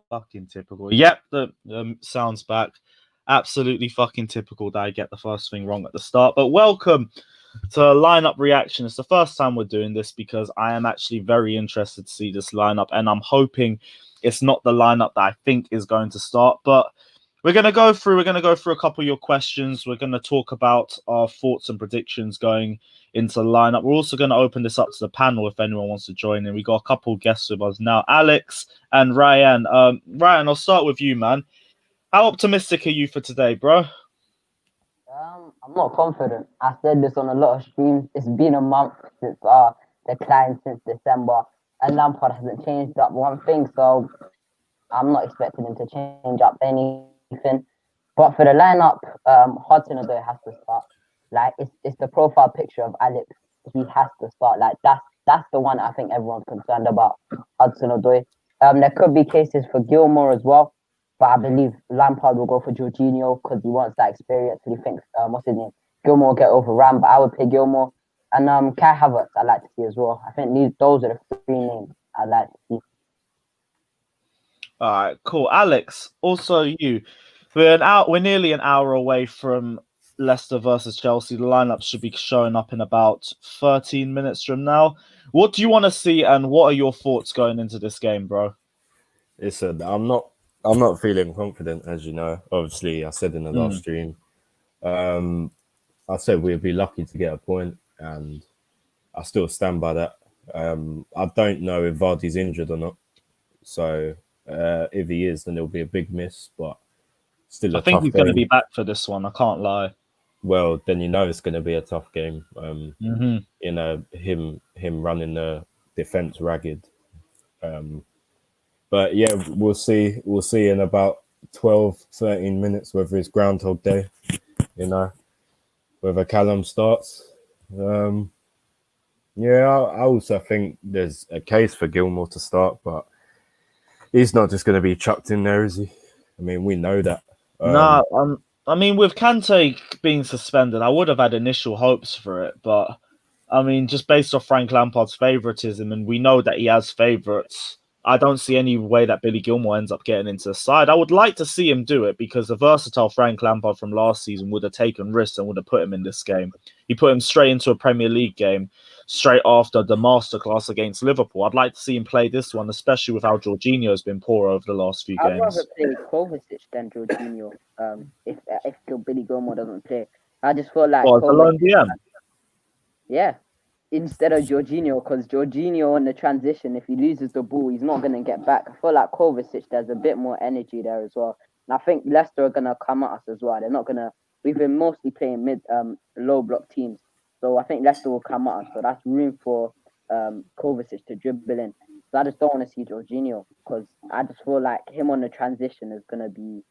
Fucking typical. Yep, the sounds back. Absolutely fucking typical that I get the first thing wrong at the start. But welcome to lineup reaction. It's the first time we're doing this because I am actually very interested to see this lineup, and I'm hoping it's not the lineup that I think is going to start. But we're gonna go through a couple of your questions. We're gonna talk about our thoughts and predictions going into the lineup. We're also gonna open this up to the panel if anyone wants to join in. We got a couple of guests with us now, Alex and Ryan. Ryan, I'll start with you, man. How optimistic are you for today, bro? I'm not confident. I said this on a lot of streams. It's been a month since decline since December, and Lampard hasn't changed up one thing. So I'm not expecting him to change up anything. But for the lineup, Hudson-Odoi has to start. Like it's the profile picture of Alex. He has to start. Like that's the one I think everyone's concerned about. Hudson-Odoi. There could be cases for Gilmore as well, but I believe Lampard will go for Jorginho because he wants that experience. He thinks what's his name? Gilmore will get overrun, but I would play Gilmore. And Kai Havertz I'd like to see as well. I think those are the three names I'd like to see. All right, cool. Alex, also you. We're nearly an hour away from Leicester versus Chelsea. The lineup should be showing up in about 13 minutes from now. What do you want to see, and what are your thoughts going into this game, bro? Listen, I'm not feeling confident, as you know. Obviously, I said in the last Mm. stream, um, I said we'd be lucky to get a point, and I still stand by that. I don't know if Vardy's injured or not, so if he is, then it'll be a big miss, but still I a think tough he's going to be game. back for this one. I can't lie. Well, then you know it's going to be a tough game. Hmm. Him running the defense ragged. Um, But yeah, we'll see. We'll see in about 12, 13 minutes whether it's Groundhog Day, you know, whether Callum starts. Um, yeah, I also think there's a case for Gilmore to start, but he's not just going to be chucked in there, is he? I mean, we know that. No, I mean, with Kante being suspended, I would have had initial hopes for it, but I mean, just based off Frank Lampard's favouritism, and we know that he has favourites, I don't see any way that Billy Gilmore ends up getting into the side. I would like to see him do it because the versatile Frank Lampard from last season would have taken risks and would have put him in this game. He put him straight into a Premier League game straight after the masterclass against Liverpool. I'd like to see him play this one, especially with how Jorginho has been poor over the last few I'd rather games. play Kovacic than Jorginho. If Billy Gilmore doesn't play, I just feel like Well, as a Kovacic. lone DM. Yeah, instead of Jorginho, because Jorginho on the transition, if he loses the ball, he's not gonna get back. I feel like Kovacic, there's a bit more energy there as well, and I think Leicester are gonna come at us as well. They're not gonna. We've been mostly playing low block teams, so I think Leicester will come at us. So that's room for Kovacic to dribble in. So I just don't want to see Jorginho because I just feel like him on the transition is gonna be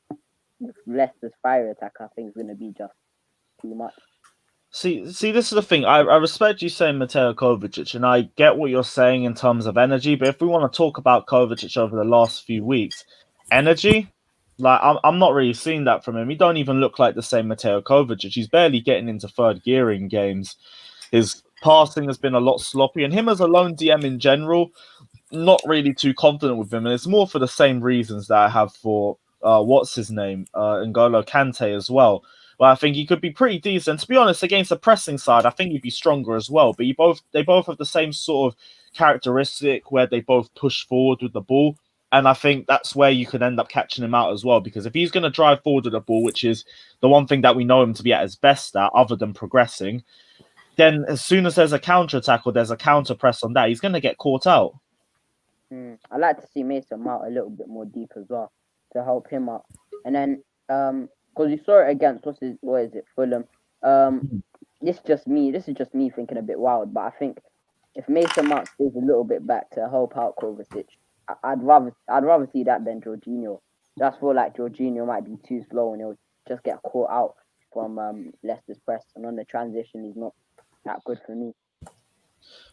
Leicester's fire attack. I think is gonna be just too much. See, this is the thing. I respect you saying Mateo Kovacic, and I get what you're saying in terms of energy. But if we want to talk about Kovacic over the last few weeks, energy, like I'm not really seeing that from him. He don't even look like the same Mateo Kovacic. He's barely getting into third gear in games. His passing has been a lot sloppy, and him as a lone DM in general, not really too confident with him. And it's more for the same reasons that I have for what's his name, N'Golo Kante as well. Well, I think he could be pretty decent. To be honest, against the pressing side, I think he'd be stronger as well. But they both have the same sort of characteristic where they both push forward with the ball. And I think that's where you could end up catching him out as well. Because if he's going to drive forward with the ball, which is the one thing that we know him to be at his best at, other than progressing, then as soon as there's a counter attack or there's a counter press on that, he's going to get caught out. I like to see Mason Mount a little bit more deep as well to help him out. And then because you saw it against what is it, Fulham. This is just me. This is just me thinking a bit wild, but I think if Mason Mount stays a little bit back to help out Kovacic, I'd rather see that than Jorginho. Just feel like Jorginho might be too slow and he'll just get caught out from Leicester's press, and on the transition he's not that good for me.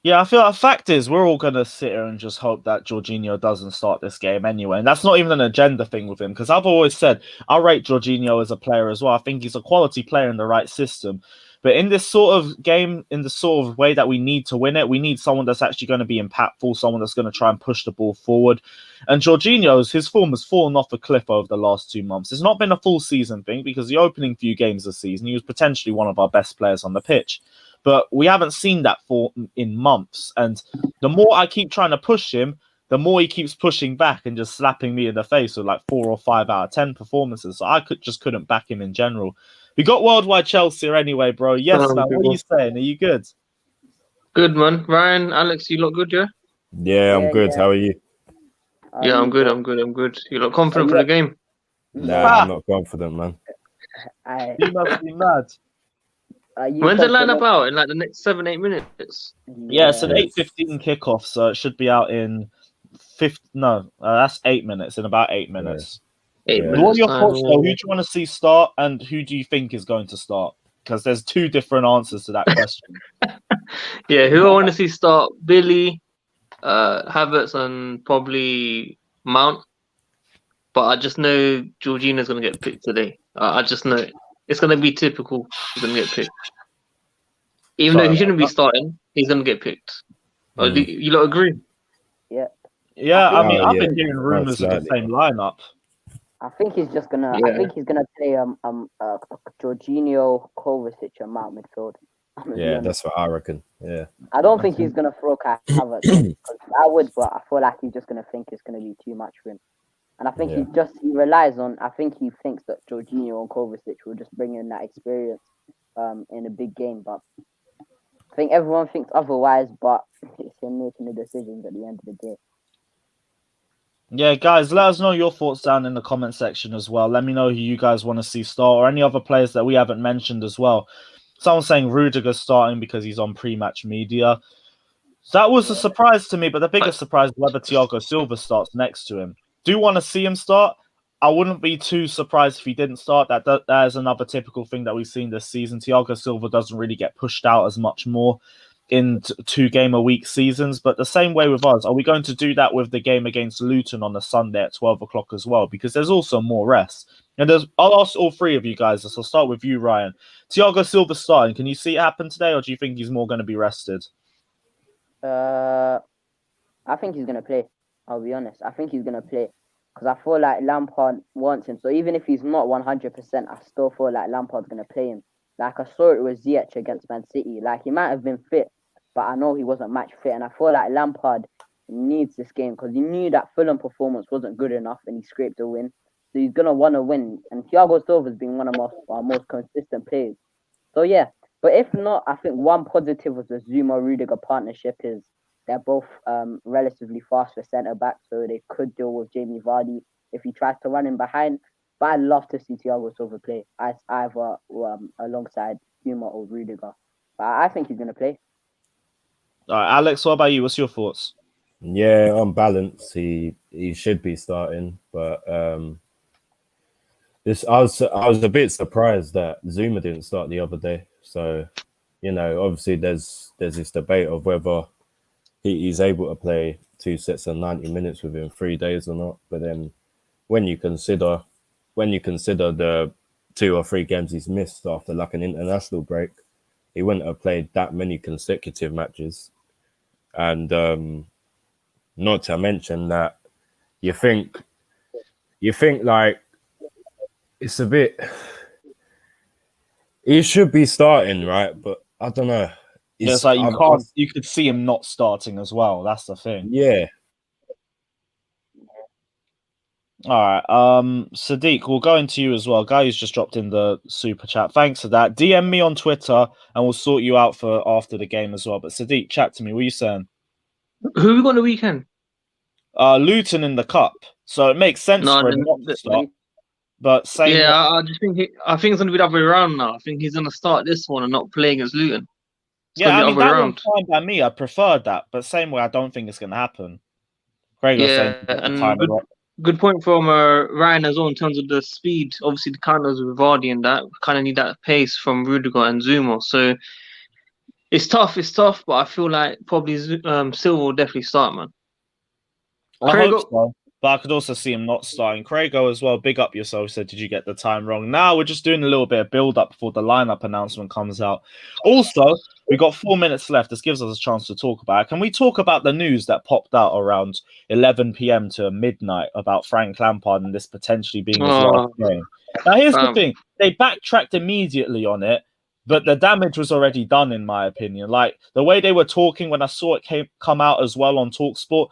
Yeah, I feel the fact is we're all gonna sit here and just hope that Jorginho doesn't start this game anyway, and that's not even an agenda thing with him because I've always said I rate Jorginho as a player as well. I think he's a quality player in the right system, But in this sort of game, in the sort of way that we need to win it, we need someone that's actually going to be impactful, someone that's going to try and push the ball forward. And his form has fallen off a cliff over the last 2 months. It's not been a full season thing because the opening few games of the season, he was potentially one of our best players on the pitch. But we haven't seen that in months. And the more I keep trying to push him, the more he keeps pushing back and just slapping me in the face with like 4 or 5 out of 10 performances. So I couldn't back him in general. We got worldwide Chelsea anyway, bro. Yes, man. What are you saying? Are you good? Good, man. Ryan, Alex, you look good, yeah? Yeah, I'm good. Yeah. How are you? Yeah, I'm good. I'm good. You look confident for the game. Nah, I'm not confident, man. You must be mad. When's the lineup out? In like the next 7-8 minutes? Yeah, it's an 8:15 kickoff, so it should be out in that's 8 minutes. In about 8 minutes. 8 Yeah. minutes. What are your time, thoughts, yeah. though? Who do you want to see start, and who do you think is going to start? Because there's 2 different answers to that question. Yeah, who I want to see start? Billy, Havertz, and probably Mount. But I just know Jorginho's going to get picked today. I just know it. It's going to be typical. He's going to get picked. Even though he shouldn't be starting, he's going to get picked. You lot agree? Yeah, I mean, Oh, I've yeah. been hearing rumors of the Slightly. same lineup. I think he's just gonna. Yeah. I think he's gonna play Jorginho, Kovacic, and Mount midfield. Yeah, that's what I reckon. Yeah. I don't think he's gonna throw Kai Havertz. I would, but I feel like he's just gonna think it's gonna be too much for him. And I think he relies on. I think he thinks that Jorginho and Kovacic will just bring in that experience in a big game. But I think everyone thinks otherwise. But it's him making the decisions at the end of the day. Yeah, guys, let us know your thoughts down in the comment section as well. Let me know who you guys want to see start or any other players that we haven't mentioned as well. Someone's saying Rudiger starting because he's on pre-match media. That was a surprise to me, but the biggest surprise is whether Thiago Silva starts next to him. Do want to see him start. I wouldn't be too surprised if he didn't start. That is another typical thing that we've seen this season. Thiago Silva doesn't really get pushed out as much more in 2-game-a-week seasons, but the same way with us. Are we going to do that with the game against Luton on the Sunday at 12 o'clock as well? Because there's also more rest. And I'll ask all 3 of you guys this. I'll start with you, Ryan. Thiago Silva starting. Can you see it happen today, or do you think he's more going to be rested? I think he's gonna play. I'll be honest. I think he's gonna play because I feel like Lampard wants him. So even if he's not 100%, I still feel like Lampard's gonna play him. Like I saw it with Ziyech against Man City. Like he might have been fit, but I know he wasn't match fit. And I feel like Lampard needs this game because he knew that Fulham performance wasn't good enough and he scraped a win. So he's going to want to win. And Thiago Silva's been one of our most consistent players. So yeah, but if not, I think one positive with the Zuma-Rudiger partnership is they're both relatively fast for centre-back. So they could deal with Jamie Vardy if he tries to run in behind. But I'd love to see Thiago Silva play either alongside Zuma or Rudiger. But I think he's going to play. All right, Alex, what about you? What's your thoughts? Yeah, on balance, he should be starting, but I was a bit surprised that Zuma didn't start the other day. So, obviously there's this debate of whether he's able to play 2 sets of 90 minutes within 3 days or not. But then when you consider the 2 or 3 games he's missed after like an international break, he wouldn't have played that many consecutive matches. And not to mention that you think like it's a bit, he should be starting, right? But I don't know. It's like you could see him not starting as well. That's the thing. Yeah. All right. Sadiq, we'll go into you as well. Guy who's just dropped in the super chat. Thanks for that. DM me on Twitter and we'll sort you out for after the game as well. But Sadiq, chat to me. What are you saying? Who we got on the weekend? Luton in the cup. So it makes sense for him not to start. But same. Yeah, I just think I think it's gonna be the other way around now. I think he's gonna start this one and not play against Luton. Yeah, I mean that was fine by me. I preferred that, but same way, I don't think it's gonna happen. Craig was saying and good point from Ryan as well in terms of the speed. Obviously, the counters with Vardy and that kind of need that pace from Rudiger and Zuma. So it's tough, but I feel like probably Silva will definitely start, man. I hope so. But I could also see him not starting. Craigo as well. Big up yourself. Said, did you get the time wrong? Now we're just doing a little bit of build up before the lineup announcement comes out. Also, we got 4 minutes left. This gives us a chance to talk about it. Can we talk about the news that popped out around 11 p.m. to midnight about Frank Lampard and this potentially being his last game? Now, here's the thing. They backtracked immediately on it, but the damage was already done, in my opinion. Like, the way they were talking when I saw it come out as well on TalkSport,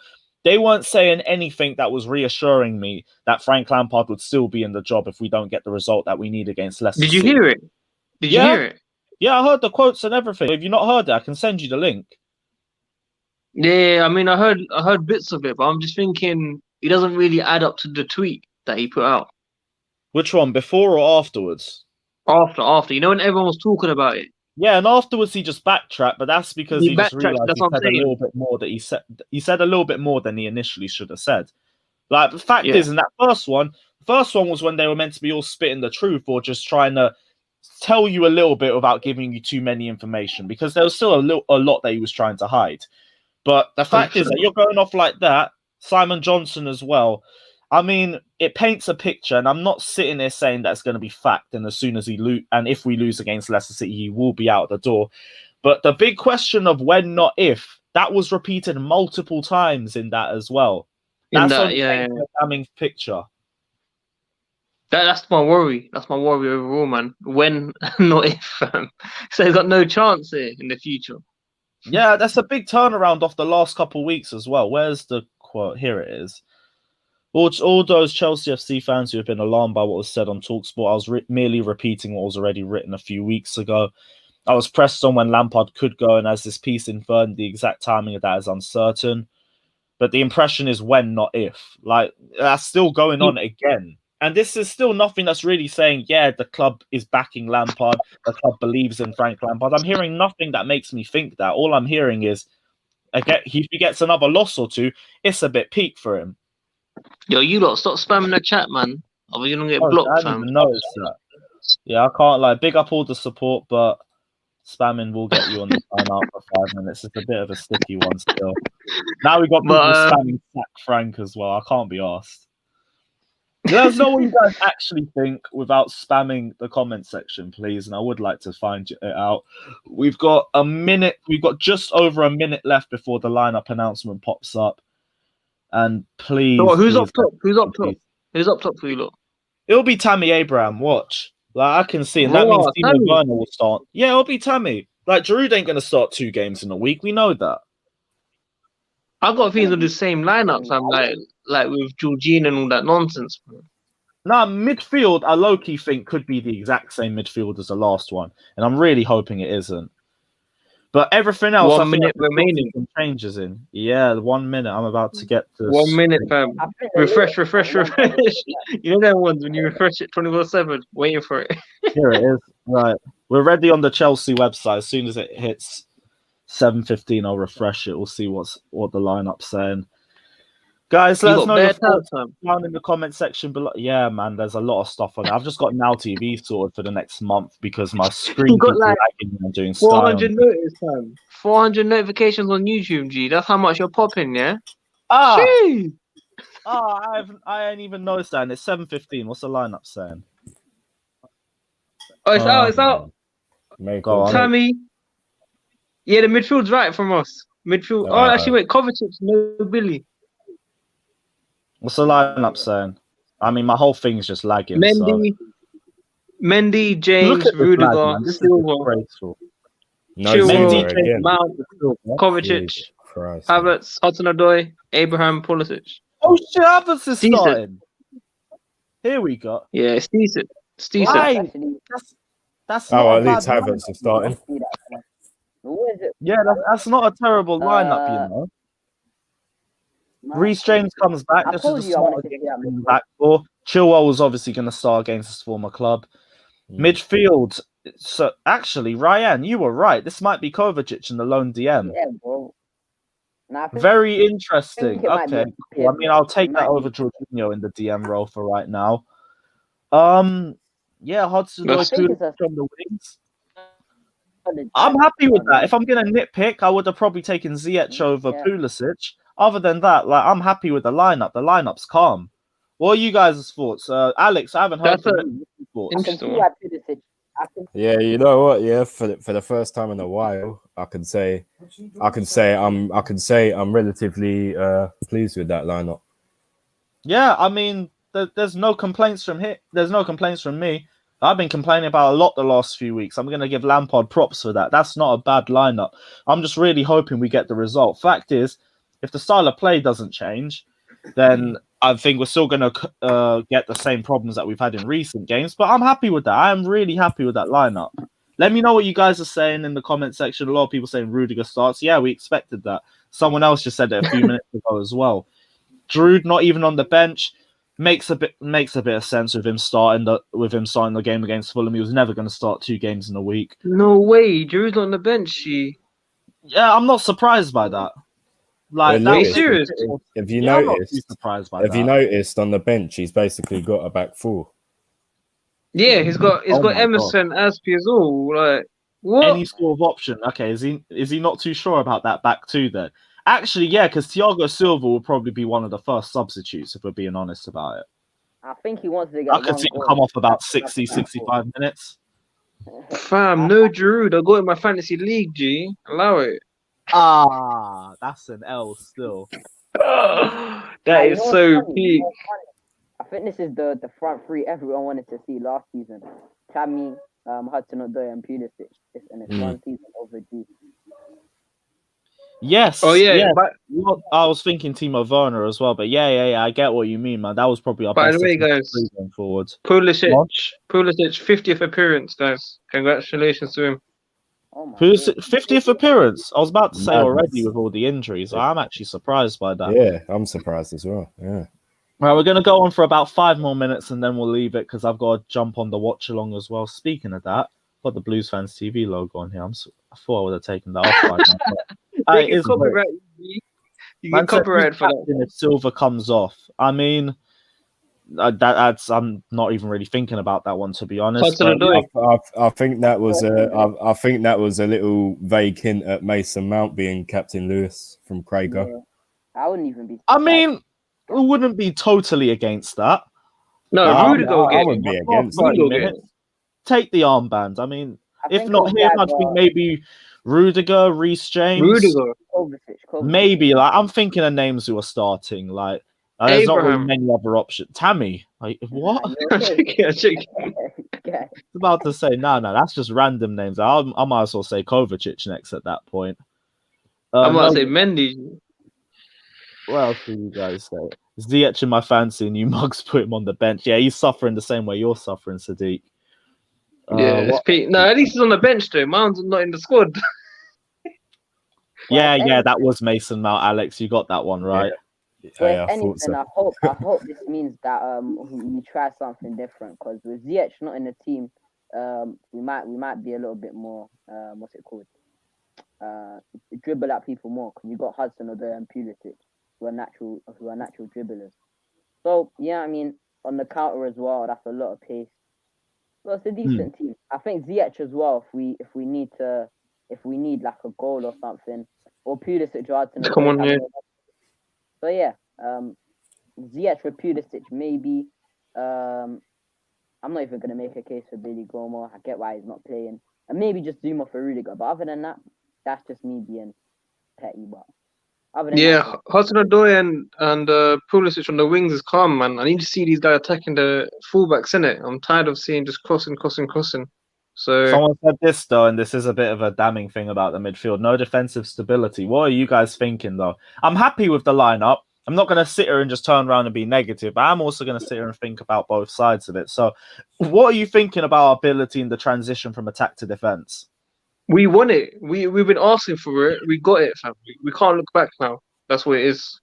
they weren't saying anything that was reassuring me that Frank Lampard would still be in the job if we don't get the result that we need against Leicester Did you City. hear it? Did you hear it? Yeah, I heard the quotes and everything. If you've not heard it, I can send you the link. Yeah, I mean, I heard bits of it, but I'm just thinking it doesn't really add up to the tweet that he put out. Which one, before or afterwards? After. You know when everyone was talking about it? Yeah, and afterwards he just backtracked, but that's because he just realized that's he said a little bit more that he said a little bit more than he initially should have said. Like, the fact is, in that first one was when they were meant to be all spitting the truth or just trying to tell you a little bit without giving you too many information, because there was still a lot that he was trying to hide. But the fact is that you're going off like that, Simon Johnson as well. I mean, it paints a picture, and I'm not sitting there saying that's going to be fact. And as soon as if we lose against Leicester City, he will be out the door. But the big question of when, not if, that was repeated multiple times in that as well. That's a damning picture. That's my worry. That's my worry overall, man. When, not if. So he's got no chance here in the future. Yeah, that's a big turnaround off the last couple of weeks as well. Where's the quote? Here it is. All those Chelsea FC fans who have been alarmed by what was said on TalkSport, I was merely repeating what was already written a few weeks ago. I was pressed on when Lampard could go, and as this piece inferred, the exact timing of that is uncertain. But the impression is when, not if. Like, that's still going on again. And this is still nothing that's really saying, yeah, the club is backing Lampard, the club believes in Frank Lampard. I'm hearing nothing that makes me think that. All I'm hearing is, if he gets another loss or two, it's a bit peak for him. Yo, you lot, stop spamming the chat, man. Or you're going to get blocked, I didn't even notice that. Yeah, I can't, like, big up all the support, but spamming will get you on the timeout for 5 minutes. It's a bit of a sticky one still. Now we got people spamming sack Frank as well. I can't be asked. Let us know what you guys actually think without spamming the comment section, please. And I would like to find it out. We've got a minute. We've got just over a minute left before the lineup announcement pops up. And please, who's up top? Who's up top? Who's up top for you lot? It'll be Tammy Abraham. Watch. Like, I can see, and that means Timo Werner will start. Yeah, it'll be Tammy. Like, Giroud ain't going to start 2 games in a week. We know that. I've got things with the same lineups. I'm like with Jorginho and all that nonsense. Nah, midfield, I low-key think could be the exact same midfield as the last one, and I'm really hoping it isn't. But everything else, 1 minute remaining. Some changes in. Yeah, 1 minute. I'm about to get to 1 minute, fam. Refresh. You know that ones when you refresh it 24/7, waiting for it. Here it is. Right, we're ready on the Chelsea website. As soon as it hits 7:15, I'll refresh it. We'll see what the lineup's saying. Guys, let us know your thoughts down in the comment section below. Yeah, man, there's a lot of stuff on it. I've just got Now TV sorted for the next month because my screen keeps lagging and doing 400 notice time. 400 notifications on YouTube, G. That's how much you're popping, yeah? I ain't even noticed that. And it's 7:15. What's the lineup saying? Oh, it's out. Tammy. Yeah, the midfield's right from us. Midfield. Actually, wait. Kovacic, no Billy. What's the lineup saying? I mean, my whole thing's just lagging. Mendy, James, Rudiger, Silva, Chilwell, Mount, Kovacic, Havertz, Hudson-Odoi, Abraham, Pulisic. Oh shit, Havertz is starting. Here we go. Yeah, it's decent. It's decent. Right. That's at least Havertz is starting. Yeah, that's not a terrible lineup, you know. Reece James comes back. This is a smart game back for. Chilwell was obviously going to start against his former club. Midfield. So actually, Ryan, you were right. This might be Kovacic in the lone DM. Yeah, bro. Very interesting. Okay, cool. I mean, I'll take that over Jorginho in the DM role for right now. Yeah, Hudson-Odoi from the wings. I'm happy with that. If I'm going to nitpick, I would have probably taken Ziyech over Pulisic. other than that, like I'm happy with the lineup. The lineup's calm. What are you guys' thoughts? Alex, I haven't heard That's from a you. What's your thoughts? I can interesting see one. why Pulisic. I can Yeah, you know what? Yeah, for the first time in a while, I can say I'm relatively pleased with that lineup. Yeah, I mean, there's no complaints from here. There's no complaints from me. I've been complaining about a lot the last few weeks. I'm going to give Lampard props for that. That's not a bad lineup. I'm just really hoping we get the result. Fact is, if the style of play doesn't change, then I think we're still going to get the same problems that we've had in recent games. But I'm happy with that. I am really happy with that lineup. Let me know what you guys are saying in the comment section. A lot of people saying Rudiger starts. Yeah, we expected that. Someone else just said it a few minutes ago as well. Giroud not even on the bench makes a bit of sense with him starting the game against Fulham. He was never going to start 2 games in a week. No way, Drew's not on the bench. Yeah, I'm not surprised by that. Like Hey, that Are you was, Lewis, serious? have you yeah, I'm not too noticed? surprised by Have you that. noticed on the bench he's basically got a back four? Yeah, he's got Oh my God. Emerson, Aspie as well. Like what? Any sort of option. Okay, is he not too sure about that back two then? Actually, yeah, because Thiago Silva will probably be one of the first substitutes if we're being honest about it. I think he wants to get I could one see him goal. come off about That's 60, 65 minutes. Fam, no Giroud. I got in my fantasy league. G, allow it. That's an L still. That Like, is so funny? peak. I think this is the front three everyone wanted to see last season. Tammy, Hudson-Odoi, and Pulisic. And it's one season overdue. Yes. Oh yeah, yeah. but I was thinking Timo Werner as well, but yeah. I get what you mean, man. That was probably our by best the way, defensive guys, three going forward. Pulisic 50th appearance, guys. Congratulations to him. Oh my Who's God. 50th appearance? I was about to say Madness. already with all the injuries. I'm actually surprised by that. Yeah, I'm surprised as well. Yeah. Right, we're going to go on for about 5 more minutes and then we'll leave it because I've got to jump on the watch along as well. Speaking of that, got the Blues Fans TV logo on here. I thought I would have taken that off by now. They It get is copyright. You Man get said copyright who's for captain that. if Silver comes off. I mean, that's I'm not even really thinking about that one to be honest. But Hudson-Odoi. I think that was I think that was a little vague hint at Mason Mount being Captain Lewis from Craigor. Yeah. I wouldn't even be I surprised. mean, we wouldn't be totally against that. No, Rudiger will I get wouldn't it. be against Well, it. 30 minutes. Take the armband. I mean, I if think not it'll him, be I'd think maybe Rudiger, Reece James, Rudiger. Kovacic. maybe. Like I'm thinking of names who are starting. Like there's not really Abraham. many other options. Tammy, like what? I You're I'm okay. joking. Okay. was about to say no, that's just random names. I might as well say Kovacic next at that point. I'm about No, to say Mendy. what else do you guys say? Ziyech in my fancy, and you mugs put him on the bench. Yeah, he's suffering the same way you're suffering, Sadiq. Yeah, it's peak. No, at least he's on the bench though. Mount's not in the squad. Yeah, that was Mason Mount, Alex. You got that one right. Well, if I thought so. anything, I hope this means that we try something different because with Ziyech not in the team, we might be a little bit more what's it called? Dribble at people more because you got Hudson-Odoi and Pulisic who are natural dribblers. So yeah, I mean on the counter as well, that's a lot of pace. Well, it's a decent team. I think Ziyech as well. If we need like a goal or something, or Pulisic or Hudson-Odoi. Come on, yeah. So yeah, Ziyech with Pulisic maybe. I'm not even gonna make a case for Billy Gilmore. I get why he's not playing, and maybe just Zuma for Rudiger. But other than that, that's just me being petty. But other than that, Hudson-Odoi and Pulisic on the wings is calm, man. I need to see these guys attacking the fullbacks, innit? I'm tired of seeing just crossing. So Someone said this though, and this is a bit of a damning thing about the midfield. No defensive stability. What are you guys thinking though? I'm happy with the lineup. I'm not going to sit here and just turn around and be negative, but I'm also going to sit here and think about both sides of it. So, what are you thinking about our ability in the transition from attack to defense? we won it. We've been asking for it. We got it, fam. We can't look back now. That's what it is.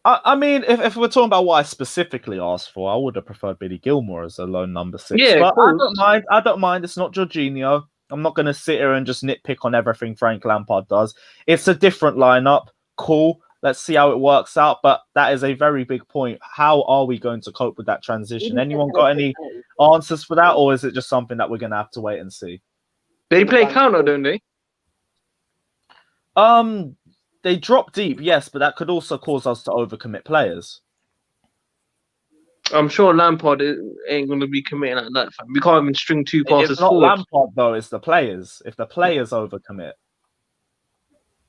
I mean, if we're talking about what I specifically asked for, I would have preferred Billy Gilmore as a lone number 6. Yeah, but cool. I don't mind. It's not Jorginho. I'm not going to sit here and just nitpick on everything Frank Lampard does. It's a different lineup. Cool. Let's see how it works out. But that is a very big point. How are we going to cope with that transition? Anyone got any answers for that, or is it just something that we're going to have to wait and see? They play counter, don't they? they drop deep, yes, but that could also cause us to overcommit players. I'm sure Lampard ain't going to be committing like that. Fam. We can't even string two passes It's not forward. Lampard though; it's the players. If the players overcommit,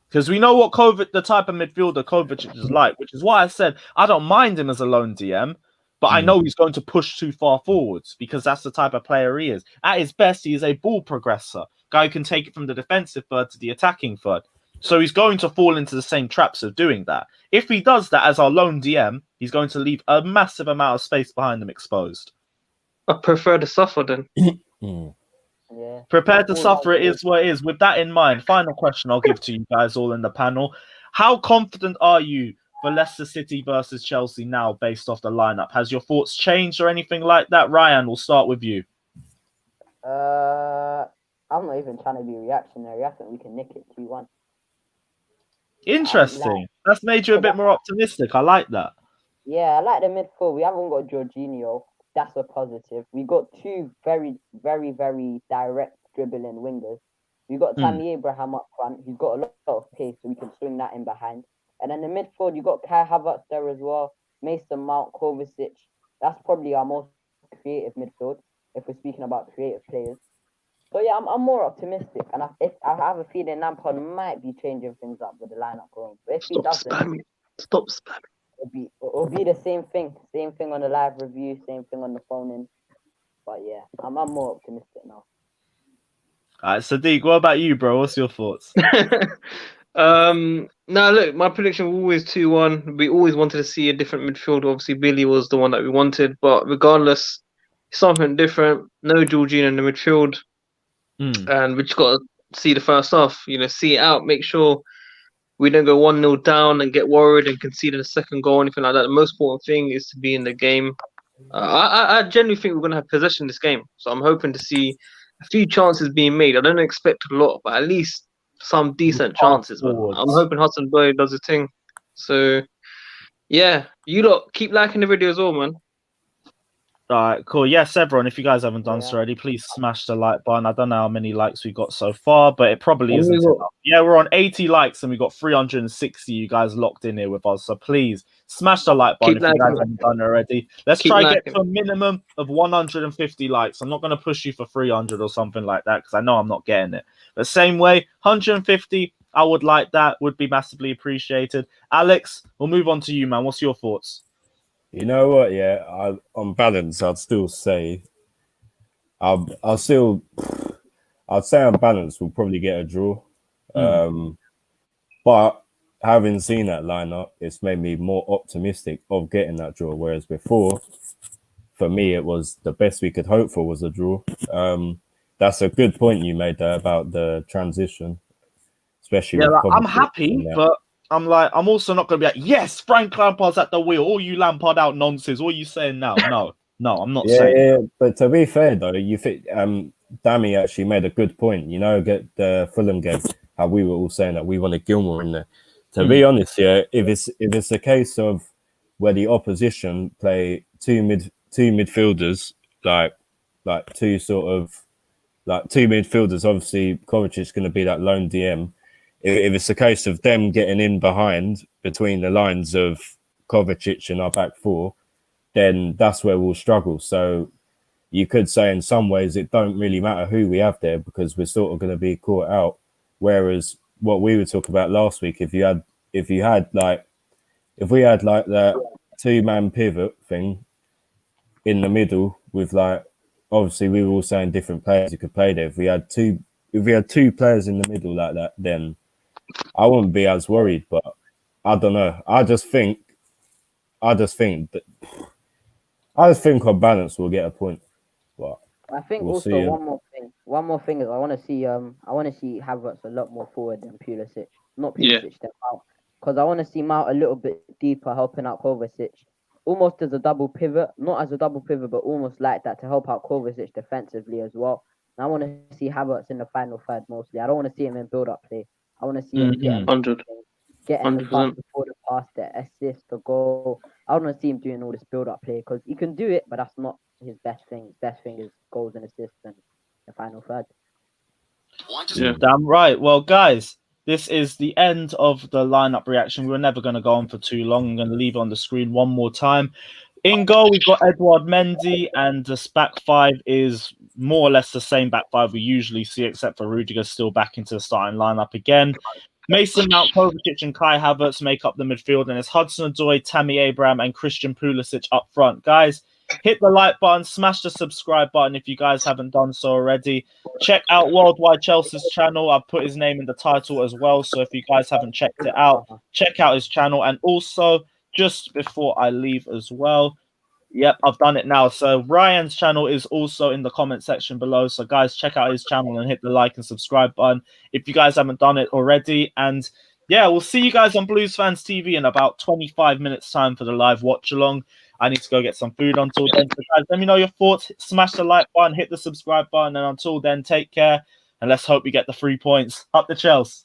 because we know what the type of midfielder Kovacic is like, which is why I said I don't mind him as a lone DM, but I know he's going to push too far forwards because that's the type of player he is. At his best, he is a ball progressor, guy who can take it from the defensive third to the attacking third. So he's going to fall into the same traps of doing that. If he does that as our lone DM, he's going to leave a massive amount of space behind him exposed. I prefer to suffer then. Yeah. Prepared to suffer, it is what it is. With that in mind, final question I'll give to you guys all in the panel. How confident are you for Leicester City versus Chelsea now based off the lineup? Has your thoughts changed or anything like that? Ryan, we'll start with you. I'm not even trying to be reactionary. I think we can nick it 2-1. Interesting. That's made you a bit more optimistic. I like that. Yeah, I like the midfield. We haven't got Jorginho. That's a positive. We got two very, very, very direct dribbling wingers. We got Tammy Abraham up front. He's got a lot of pace, so we can swing that in behind. And then the midfield, you got Kai Havertz there as well. Mason Mount, Kovacic. That's probably our most creative midfield if we're speaking about creative players. So yeah, I'm more optimistic, and I have a feeling Lampard might be changing things up with the lineup going. But if he doesn't, Stop spamming. It'll be the same thing on the live review, same thing on the phone in. But yeah, I'm more optimistic now. All right, Sadiq, what about you, bro? What's your thoughts? Now look, my prediction was always 2-1. We always wanted to see a different midfield. Obviously, Billy was the one that we wanted, but regardless, something different. No Jorginho in the midfield, and we just got to see the first half. See it out. Make sure we don't go 1-0 down and get worried and concede a second goal or anything like that. The most important thing is to be in the game. I genuinely think we're going to have possession this game, so I'm hoping to see a few chances being made. I don't expect a lot, but at least some decent chances. I'm hoping Hudson-Odoi does his thing. So, yeah, you lot keep liking the video as well, man. All right, cool. Yes, everyone, if you guys haven't done so already, please smash the like button. I don't know how many likes we got so far, but it probably isn't enough. Yeah, we're on 80 likes and we got 360 you guys locked in here with us. So please smash the like button if you guys haven't done it already. Let's try to get to a minimum of 150 likes. I'm not going to push you for 300 or something like that because I know I'm not getting it. But same way, 150, I would like that. Would be massively appreciated. Alex, we'll move on to you, man. What's your thoughts? You know what? Yeah, on balance, I'd still say, I'd say on balance we'll probably get a draw. But having seen that lineup, it's made me more optimistic of getting that draw. Whereas before, for me, it was the best we could hope for was a draw. That's a good point you made there about the transition, especially. Yeah, I'm happy, but I'm also not going to be like, yes, Frank Lampard's at the wheel. All you Lampard out nonsense. What are you saying now? No, I'm not saying. Yeah, but to be fair though, you think Dammy actually made a good point. Get the Fulham game, how we were all saying that we wanted Gilmore in there. To be honest, yeah, if it's a case of where the opposition play two midfielders, like two midfielders, obviously Kovacic is going to be that lone DM. If it's a case of them getting in behind between the lines of Kovacic and our back four, then that's where we'll struggle. So you could say in some ways it don't really matter who we have there because we're sort of going to be caught out. Whereas what we were talking about last week, if we had that 2-man pivot thing in the middle with obviously we were all saying different players who could play there. If we had two players in the middle like that, then I wouldn't be as worried. But I don't know. I just think on balance we'll get a point. But I think one more thing is I want to see Havertz a lot more forward than Pulisic. Not Pulisic, then Mount. Because I want to see Mount a little bit deeper helping out Kovacic. Almost as a double pivot, not as a double pivot, but almost like that to help out Kovacic defensively as well. And I want to see Havertz in the final third mostly. I don't want to see him in build-up play. I want to see him getting the pass before the pass, the assist, the goal. I want to see him doing all this build-up play because he can do it, but that's not his best thing. His best thing is goals and assists and the final third. Yeah. Damn right. Well, guys, this is the end of the lineup reaction. We were never going to go on for too long. I'm going to leave it on the screen one more time. In goal, we've got Edouard Mendy, and this back five is more or less the same back five we usually see, except for Rudiger still back into the starting lineup again. Mason Mount, Kovacic, and Kai Havertz make up the midfield, and it's Hudson-Odoi, Tammy Abraham, and Christian Pulisic up front. Guys, hit the like button, smash the subscribe button if you guys haven't done so already. Check out Worldwide Chelsea's channel. I've put his name in the title as well, so if you guys haven't checked it out, check out his channel. And also, just before I leave as well, yep, I've done it now. So Ryan's channel is also in the comment section below. So guys, check out his channel and hit the like and subscribe button if you guys haven't done it already. And yeah, we'll see you guys on Blues Fans TV in about 25 minutes time for the live watch along. I need to go get some food until then. So guys, let me know your thoughts. Smash the like button, hit the subscribe button. And until then, take care. And let's hope we get the 3 points. Up the Chelsea.